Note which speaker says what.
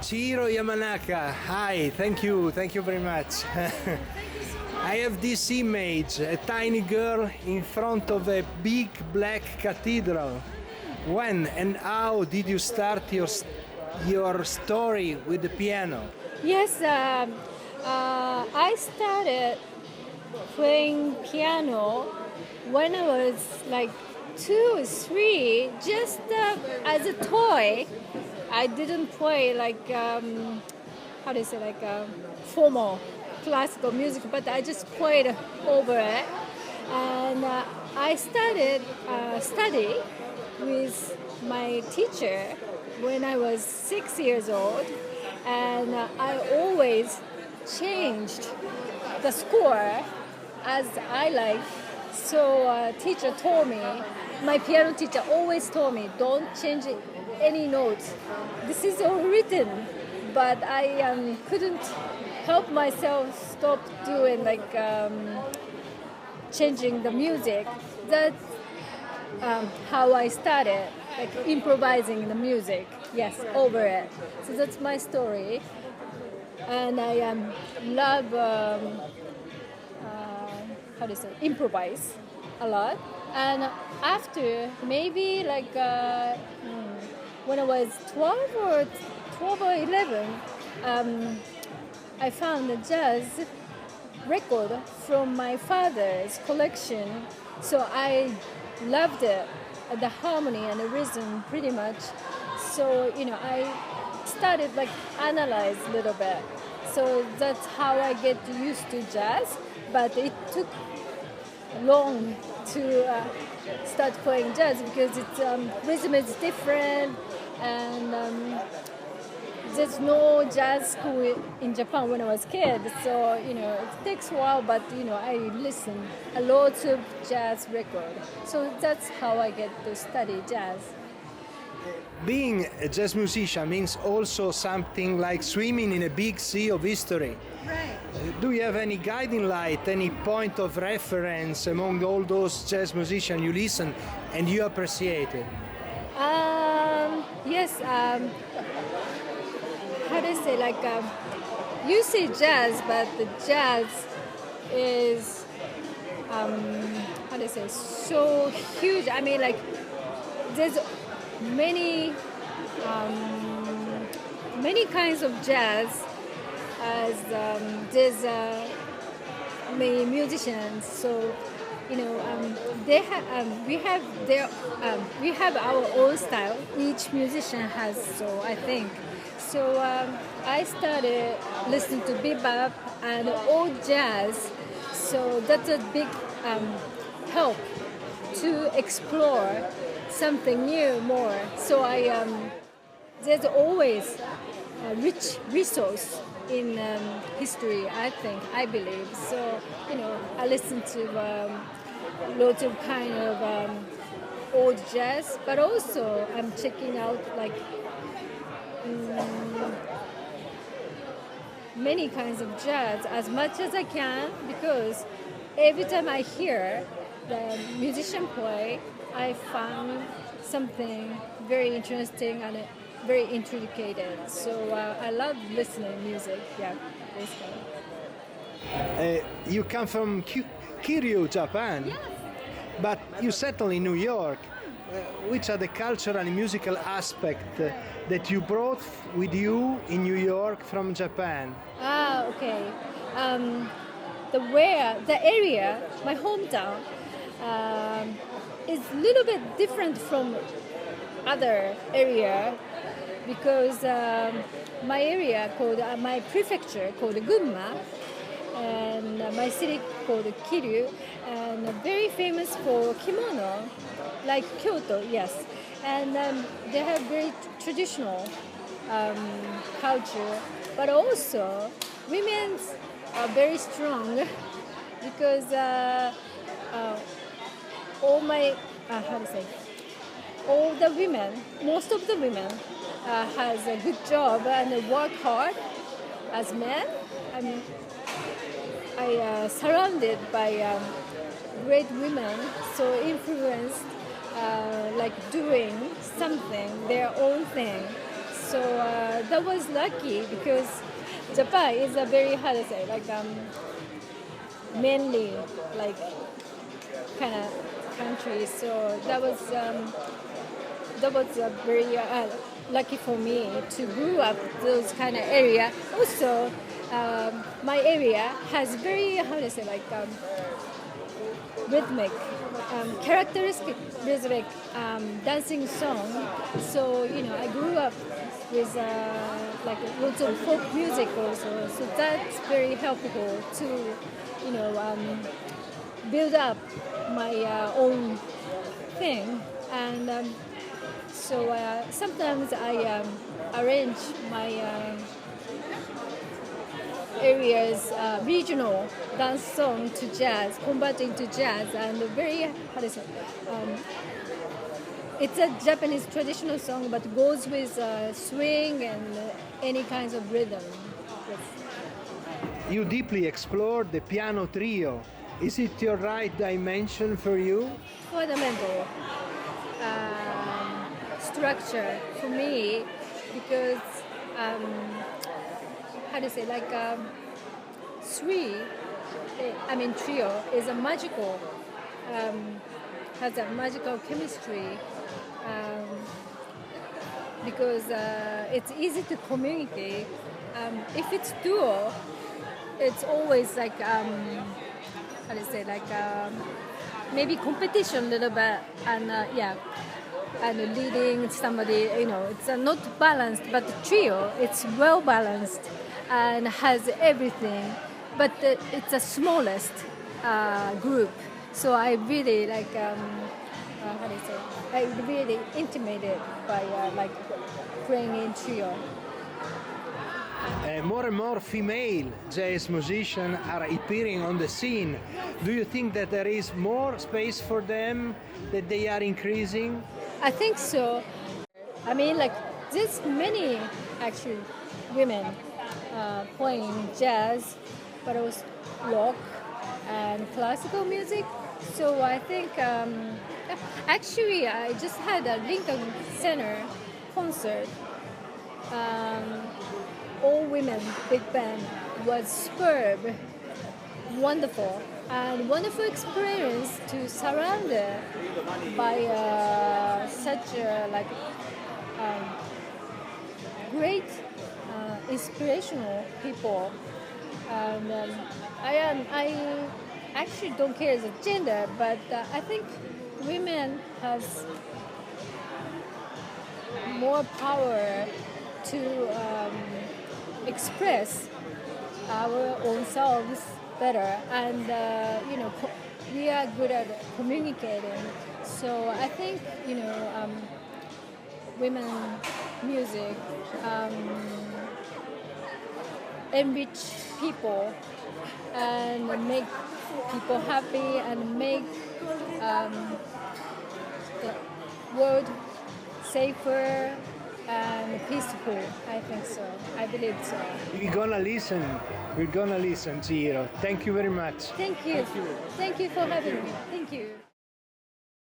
Speaker 1: Chihiro Yamanaka, hi, thank you very much. I have this image, a tiny girl in front of a big black cathedral. When and how did you start your story with the piano?
Speaker 2: Yes, I started playing piano when I was like 2 or 3, just as a toy. I didn't play like how do you say formal classical music, but I just played over it, and I started study with my teacher when I was 6 years old, and I always changed the score as I like. So teacher told me, my piano teacher always told me, don't change any notes. This is all written, but I couldn't help myself stop doing changing the music. That's how I started, like improvising the music. Yes, over it. So that's my story, and I love how do you say improvise a lot. And after maybe when I was 12 or 11, I found a jazz record from my father's collection. So I loved it, the harmony and the rhythm pretty much. So I started analyze a little bit. So that's how I get used to jazz. But it took long to start playing jazz because its rhythm is different, and there's no jazz school in Japan when I was a kid. So it takes a while, but I listen a lot of jazz record. So that's how I get to study jazz.
Speaker 1: Being a jazz musician means also something like swimming in a big sea of history.
Speaker 2: Right.
Speaker 1: Do you have any guiding light, any point of reference among all those jazz musicians you listen and you appreciate it?
Speaker 2: Yes. How do I say? You say jazz, but the jazz is how do I say? So huge. I mean, there's many kinds of jazz, as there's many musicians. So they we have our own style. Each musician has. So I think so. I started listening to bebop and old jazz. So that's a big help to explore something new more. So there's always a rich resource in history, I believe. So I listen to lots of kind of old jazz, but also I'm checking out many kinds of jazz as much as I can, because every time I hear the musician play, I found something very interesting and very intricate. So I love listening to music. Yeah, basically.
Speaker 1: You come from Kiryu, Japan,
Speaker 2: Yes.
Speaker 1: but you settle in New York. Which are the cultural and musical aspects that you brought with you in New York from Japan?
Speaker 2: Okay. The area, my hometown, is a little bit different from other area, because my area called my prefecture called Gunma, and my city called Kiryu, and very famous for kimono, like Kyoto, yes, and they have very traditional culture, but also women are very strong, because all the women, most of the women has a good job and they work hard as men. I surrounded by great women, so influenced doing something, their own thing. So that was lucky because Japan is a very, how to say, like mainly like kind of country. So that was very lucky for me to grow up those kind of area. Also, my area has very, how to say, like rhythmic, characteristic rhythmic dancing song. So I grew up with like lots of folk music also. So that's very helpful to build up my own thing. And so sometimes I arrange my area's regional dance song to jazz, converting to jazz, and very, how to say, it's a Japanese traditional song, but goes with swing and any kinds of rhythm. Yes.
Speaker 1: You deeply explored the piano trio. Is it your right dimension for you?
Speaker 2: Fundamental structure for me because how to say, like trio is a magical, has a magical chemistry because it's easy to communicate. If it's duo, it's always like how to say, like maybe competition a little bit, and and leading somebody, it's not balanced. But the trio, it's well balanced and has everything, but it's the smallest group. So I really like how do you say? I really intimidated by like playing in trio.
Speaker 1: More and more female jazz musicians are appearing on the scene. Do you think that there is more space for them, that they are increasing?
Speaker 2: I think so. I mean, like, there's many actually women playing jazz, but also rock and classical music. So I think actually I just had a Lincoln Center concert. All women big band was superb, wonderful, and wonderful experience to surrounded by such great inspirational people. And I actually don't care the gender, but I think women has more power to express our own selves better, and we are good at communicating. So I think women music enrich people and make people happy and make the world safer and peaceful. I think so. I believe so.
Speaker 1: We're gonna listen, Chihiro. Thank you very much.
Speaker 2: Thank you. Thank you for having me. Thank you.